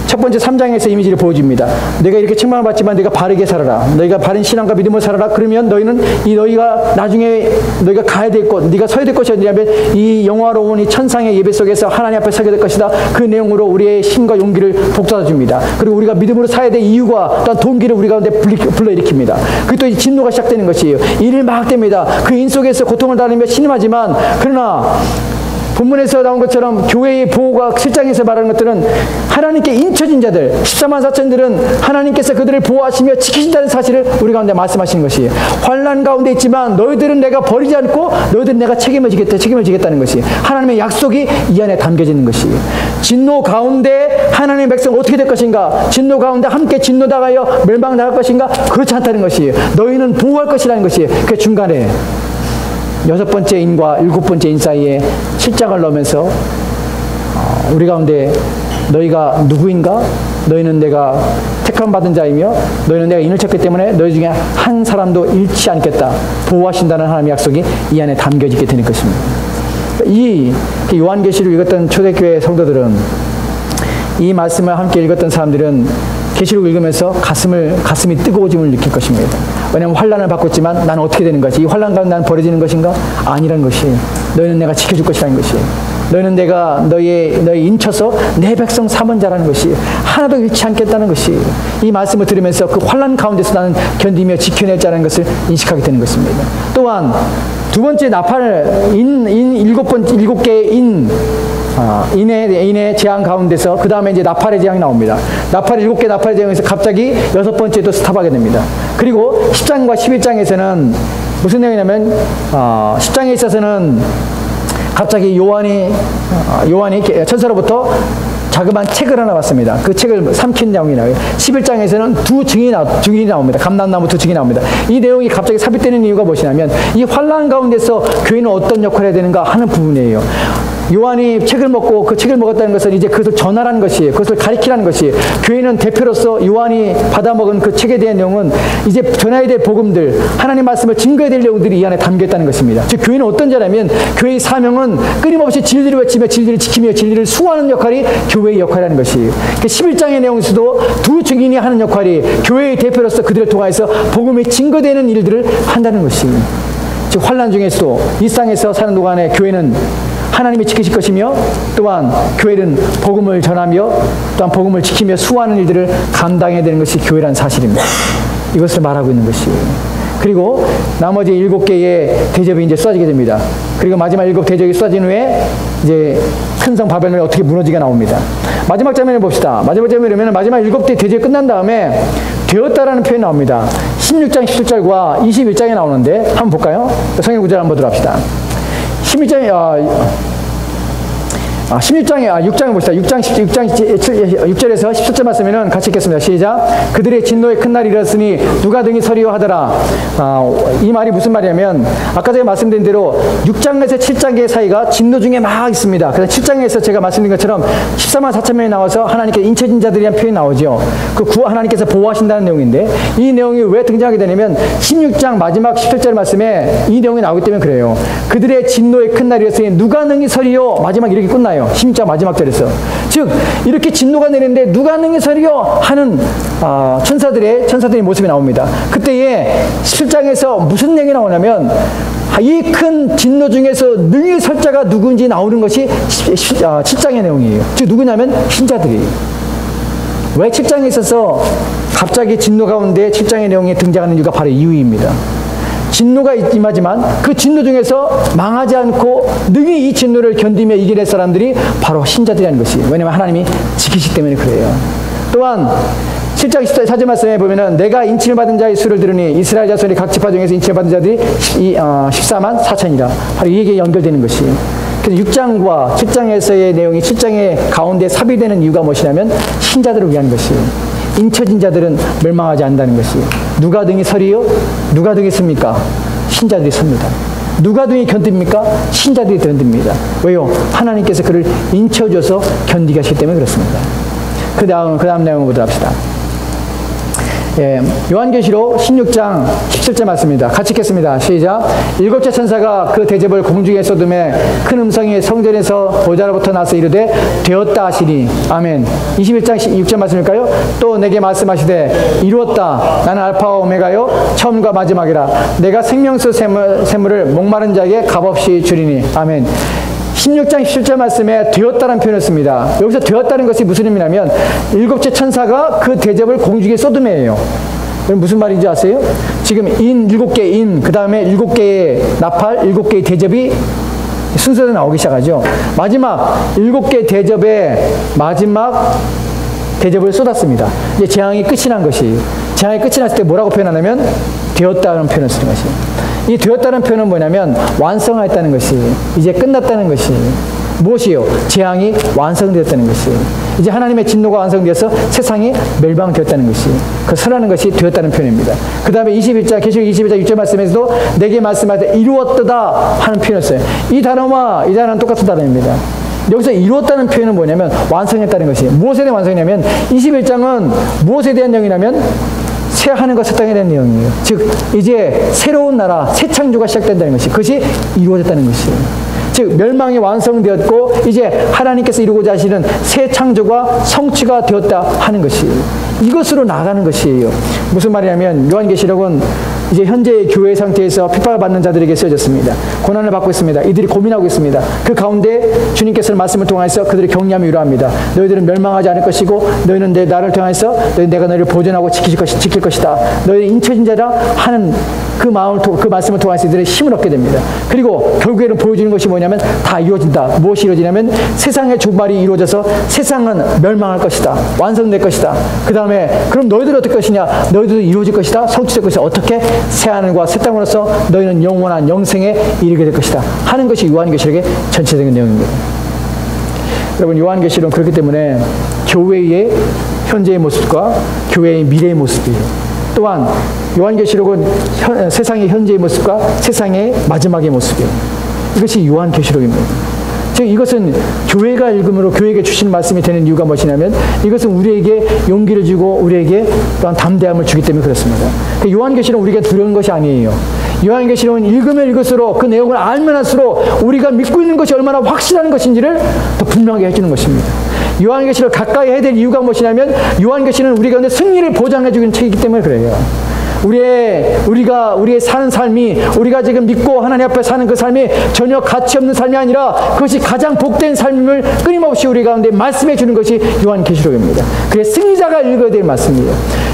첫 번째 3장에서 이미지를 보여줍니다. 내가 이렇게 책망을 받지만 네가 바르게 살아라. 너희가 바른 신앙과 믿음을 살아라. 그러면 너희는 너희가 나중에 너희가 가야 될 곳, 네가 서야 될 것이 어디냐면 이 영화로운 이 천상의 예배 속에서 하나님 앞에 서게 될 것이다. 그 내용으로 우리의 힘과 용기를 북돋아 줍니다. 그리고 우리가 믿음으로 살아야 될 이유가 또한 동기를 우리 가운데 불러일으킵니다. 그리고 또 진노가 시작되는 것이에요. 일을 막 됩니다. 그 인 속에서 고통을 당하며 신음하지만 그러나 본문에서 나온 것처럼 교회의 보호가 7장에서 말하는 것들은 하나님께 인쳐진 자들 14만 4천들은 하나님께서 그들을 보호하시며 지키신다는 사실을 우리 가운데 말씀하시는 것이에요. 환난 가운데 있지만 너희들은 내가 버리지 않고 너희들은 내가 책임을 지겠다는 것이 하나님의 약속이 이 안에 담겨지는 것이에요. 진노 가운데 하나님의 백성 어떻게 될 것인가? 진노 가운데 함께 진노당하여 멸망당할 것인가? 그렇지 않다는 것이에요. 너희는 보호할 것이라는 것이에요. 그 중간에 6번째 인과 7번째 인 사이에 7장을 넣으면서 우리 가운데 너희가 누구인가? 너희는 내가 택함 받은 자이며 너희는 내가 인을 쳤기 때문에 너희 중에 한 사람도 잃지 않겠다. 보호하신다는 하나님의 약속이 이 안에 담겨지게 되는 것입니다. 이 요한계시를 읽었던 초대교회 성도들은 이 말씀을 함께 읽었던 사람들은 계시록 읽으면서 가슴이 뜨거워짐을 느낄 것입니다. 왜냐하면 환난을 받았지만 나는 어떻게 되는 것이? 이 환난 가운데 나는 버려지는 것인가? 아니라는 것이. 너희는 내가 지켜줄 것이라는 것이. 너희는 내가 너희 인쳐서 내 백성 삼은 자라는 것이. 하나도 잃지 않겠다는 것이. 이 말씀을 들으면서 그 환난 가운데서 나는 견디며 지켜낼 자라는 것을 인식하게 되는 것입니다. 또한 두 번째 나팔 일곱 개의 인의 재앙 가운데서 그 다음에 이제 나팔의 재앙이 나옵니다. 나팔 7개 나팔의 재앙에서 갑자기 6번째 또 스탑하게 됩니다. 그리고 10장과 11장에서는 무슨 내용이냐면 10장에 있어서는 갑자기 요한이 천사로부터 자그마한 책을 하나 받습니다. 그 책을 삼킨 내용이 나와요. 11장에서는 두 증인이 나옵니다. 감람나무 두 증인이 나옵니다. 이 내용이 갑자기 삽입되는 이유가 무엇이냐면 이 환난 가운데서 교회는 어떤 역할을 해야 되는가 하는 부분이에요. 요한이 책을 먹고 그 책을 먹었다는 것은 이제 그것을 전하라는 것이에요. 그것을 가리키라는 것이에요. 교회는 대표로서 요한이 받아먹은 그 책에 대한 내용은 이제 전해야 될 복음들, 하나님 말씀을 증거해야 될 내용들이 이 안에 담겨있다는 것입니다. 즉 교회는 어떤 자라면 교회의 사명은 끊임없이 진리를 외치며 진리를 지키며 진리를 수호하는 역할이 교회의 역할이라는 것이에요. 11장의 내용에서도 두 증인이 하는 역할이 교회의 대표로서 그들을 통해서 복음이 증거되는 일들을 한다는 것이에요. 즉 환난 중에서도 일상에서 사는 동안에 교회는 하나님이 지키실 것이며 또한 교회는 복음을 전하며 또한 복음을 지키며 수호하는 일들을 감당해야 되는 것이 교회라는 사실입니다. 이것을 말하고 있는 것이에요. 그리고 나머지 7개의 대접이 이제 쏟아지게 됩니다. 그리고 마지막 7 대접이 쏟아진 후에 이제 큰 성 바벨론이 어떻게 무너지게 나옵니다. 마지막 장면을 봅시다. 마지막 장면을 보면 마지막 7대 대접이 끝난 다음에 되었다라는 표현이 나옵니다. 16장 17절과 21장에 나오는데 한번 볼까요? 성경 구절 한번 들어갑시다. 6장에 봅시다. 6절에서 17절 말씀에는 같이 읽겠습니다. 시작. 그들의 진노의 큰 날이 이르렀으니 누가 등이 서리요 하더라. 이 말이 무슨 말이냐면 아까 제가 말씀드린 대로 6장에서 7장의 사이가 진노 중에 막 있습니다. 그래서 7장에서 제가 말씀드린 것처럼 14만 4천 명이 나와서 하나님께 인쳐진 자들이라는 표현이 나오죠. 그 하나님께서 보호하신다는 내용인데 이 내용이 왜 등장하게 되냐면 16장 마지막 17절 말씀에 이 내용이 나오기 때문에 그래요. 그들의 진노의 큰 날이 이르렀으니 누가 능히 서리요. 마지막 이렇게 끝나요. 16장 마지막 절에서. 즉 이렇게 진노가 내리는데 누가 능히 서리요 하는 천사들의 모습이 나옵니다. 그때에 17장에서 무슨 내용이 나오냐면 이 큰 진노 중에서 능히 설 자가 누구인지 나오는 것이 7장의 내용이에요. 즉 누구냐면 신자들이에요. 왜 7장에 있어서 갑자기 진노 가운데 7장의 내용이 등장하는 이유가 바로 이유입니다. 진노가 임하지만 그 진노 중에서 망하지 않고 능히 이 진노를 견디며 이겨낼 사람들이 바로 신자들이라는 것이에요. 왜냐하면 하나님이 지키시기 때문에 그래요. 또한 7장 14절 말씀에 보면은 내가 인침을 받은 자의 수를 들으니 이스라엘 자손이 각 지파 중에서 인침을 받은 자들이 14만 4천이라. 바로 이게 연결되는 것이에요. 그래서 6장과 7장에서의 내용이 7장의 가운데 삽입되는 이유가 무엇이냐면 신자들을 위한 것이에요. 인쳐진 자들은 멸망하지 않는다는 것이에요. 누가 등이 서리요? 누가 등이 섭니까? 신자들이 섭니다. 누가 등이 견딥니까? 신자들이 견딥니다. 왜요? 하나님께서 그를 인쳐줘서 견디게 하시기 때문에 그렇습니다. 그 다음 내용을 보도록 합시다. 요한계시록 16장 17절 말씀입니다. 같이 읽겠습니다. 시작. 일곱째 천사가 그 대접을 공중에 쏟음에 큰 음성이 성전에서 보좌로부터 나서 이르되 되었다 하시니. 아멘. 21장 6절 말씀일까요? 또 내게 말씀하시되 이루었다. 나는 알파와 오메가요 처음과 마지막이라. 내가 생명수 샘물을 목마른 자에게 값없이 주리니. 아멘. 16장 17절 말씀에 되었다는 표현을 씁니다. 여기서 되었다는 것이 무슨 의미냐면 일곱째 천사가 그 대접을 공중에 쏟음이에요. 그럼 무슨 말인지 아세요? 지금 인 7개 인, 그 다음에 7개의 나팔, 7개의 대접이 순서대로 나오기 시작하죠. 마지막 7개 대접의 마지막 대접을 쏟았습니다. 이제 재앙이 끝이 난 것이, 재앙이 끝이 났을 때 뭐라고 표현하냐면 되었다는 표현을 쓰는 것이에요. 이 되었다는 표현은 뭐냐면 완성하였다는 것이, 이제 끝났다는 것이, 무엇이요? 재앙이 완성되었다는 것이, 이제 하나님의 진노가 완성되어서 세상이 멸망되었다는 것이, 그 선하는 것이 되었다는 표현입니다. 그 다음에 21장, 계시록 21장 6절 말씀에서도 내게 말씀할 때 이루었다 하는 표현을 써요. 이 단어와 이 단어는 똑같은 단어입니다. 여기서 이루었다는 표현은 뭐냐면 완성했다는 것이, 무엇에 대한 완성이냐면 21장은 무엇에 대한 내용이냐면 새 하늘과 새 땅에 대한 내용이에요. 즉 이제 새로운 나라, 새 창조가 시작된다는 것이, 그것이 이루어졌다는 것이에요. 즉 멸망이 완성되었고 이제 하나님께서 이루고자 하시는 새 창조가 성취가 되었다 하는 것이에요. 이것으로 나가는 것이에요. 무슨 말이냐면 요한계시록은 이제 현재의 교회 상태에서 핍박을 받는 자들에게 쓰여졌습니다. 고난을 받고 있습니다. 이들이 고민하고 있습니다. 그 가운데 주님께서는 말씀을 통해서 그들의 격려함을 위로합니다. 너희들은 멸망하지 않을 것이고 너희는 나를 통해서 내가 너희를 보존하고 지킬 것이다. 너희는 인쳐진 자라 하는 그 마음을 그 말씀을 통해서 이들의 힘을 얻게 됩니다. 그리고 결국에는 보여주는 것이 뭐냐면 다 이루어진다. 무엇이 이루어지냐면 세상의 종말이 이루어져서 세상은 멸망할 것이다. 완성될 것이다. 그 다음에 그럼 너희들은 어떨 것이냐? 너희들도 이루어질 것이다. 성취될 것이다. 어떻게? 새 하늘과 새 땅으로서 너희는 영원한 영생에 이르게 될 것이다 하는 것이 요한계시록의 전체적인 내용입니다. 여러분, 요한계시록은 그렇기 때문에 교회의 현재의 모습과 교회의 미래의 모습이에요. 또한 요한계시록은 세상의 현재의 모습과 세상의 마지막의 모습이에요. 이것이 요한계시록입니다. 즉 이것은 교회가 읽음으로 교회에게 주신 말씀이 되는 이유가 무엇이냐면 이것은 우리에게 용기를 주고 우리에게 또한 담대함을 주기 때문에 그렇습니다. 요한계시록은 우리가 두려운 것이 아니에요. 요한계시록은 읽으면 읽을수록 그 내용을 알면 할수록 우리가 믿고 있는 것이 얼마나 확실한 것인지를 더 분명하게 해주는 것입니다. 요한계시록을 가까이 해야 될 이유가 무엇이냐면 요한계시록은 우리 가운데 승리를 보장해주는 책이기 때문에 그래요. 우리의 사는 삶이, 우리가 지금 믿고 하나님 앞에 사는 그 삶이 전혀 가치 없는 삶이 아니라 그것이 가장 복된 삶을 끊임없이 우리 가운데 말씀해 주는 것이 요한계시록입니다. 그게 승리자가 읽어야 될 말씀이에요.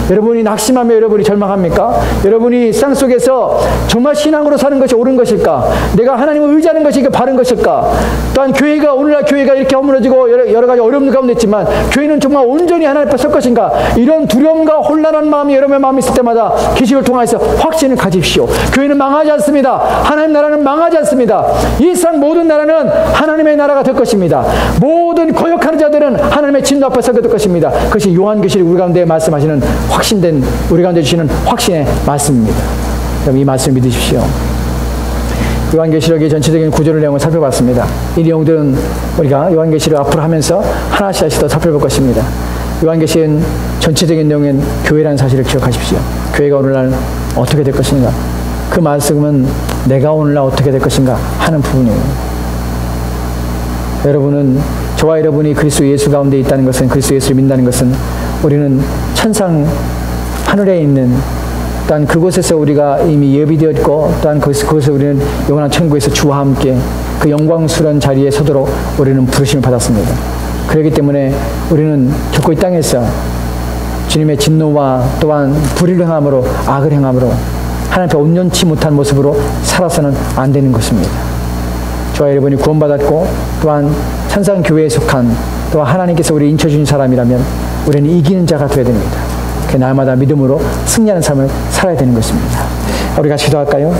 여러분이 낙심하며 여러분이 절망합니까? 여러분이 세상 속에서 정말 신앙으로 사는 것이 옳은 것일까? 내가 하나님을 의지하는 것이 바른 것일까? 또한 교회가, 오늘날 교회가 이렇게 허물어지고 여러 가지 어려움 가운데 있지만 교회는 정말 온전히 하나님 앞에 설 것인가? 이런 두려움과 혼란한 마음이 여러분의 마음이 있을 때마다 계시를 통해서 확신을 가집시오. 교회는 망하지 않습니다. 하나님 나라는 망하지 않습니다. 이 세상 모든 나라는 하나님의 나라가 될 것입니다. 모든 거역하는 자들은 하나님의 진노 앞에 서게 될 것입니다. 그것이 요한계시록 우리 가운데 말씀하시는 확신된, 우리 가운데 주시는 확신의 말씀입니다. 여러분 이 말씀을 믿으십시오. 요한계시록의 전체적인 구조를 내용을 살펴봤습니다. 이 내용들은 우리가 요한계시록 앞으로 하면서 하나씩 더 살펴볼 것입니다. 요한계시록은 전체적인 내용은 교회라는 사실을 기억하십시오. 교회가 오늘날 어떻게 될 것인가? 그 말씀은 내가 오늘날 어떻게 될 것인가 하는 부분이에요. 여러분은, 저와 여러분이 그리스도 예수 가운데 있다는 것은, 그리스도 예수를 믿는다는 것은 우리는 천상 하늘에 있는, 또한 그곳에서 우리가 이미 예비되어 있고, 또한 그곳에서 우리는 영원한 천국에서 주와 함께 그 영광스러운 자리에 서도록 우리는 부르심을 받았습니다. 그렇기 때문에 우리는 결코 이 땅에서 주님의 진노와 또한 불의를 행함으로, 악을 행함으로 하나님 앞에 온전치 못한 모습으로 살아서는 안 되는 것입니다. 저와 여러분이 구원받았고 또한 천상교회에 속한, 또한 하나님께서 우리 인쳐주신 사람이라면 우리는 이기는 자가 되어야 됩니다. 그 날마다 믿음으로 승리하는 삶을 살아야 되는 것입니다. 우리 같이 기도할까요?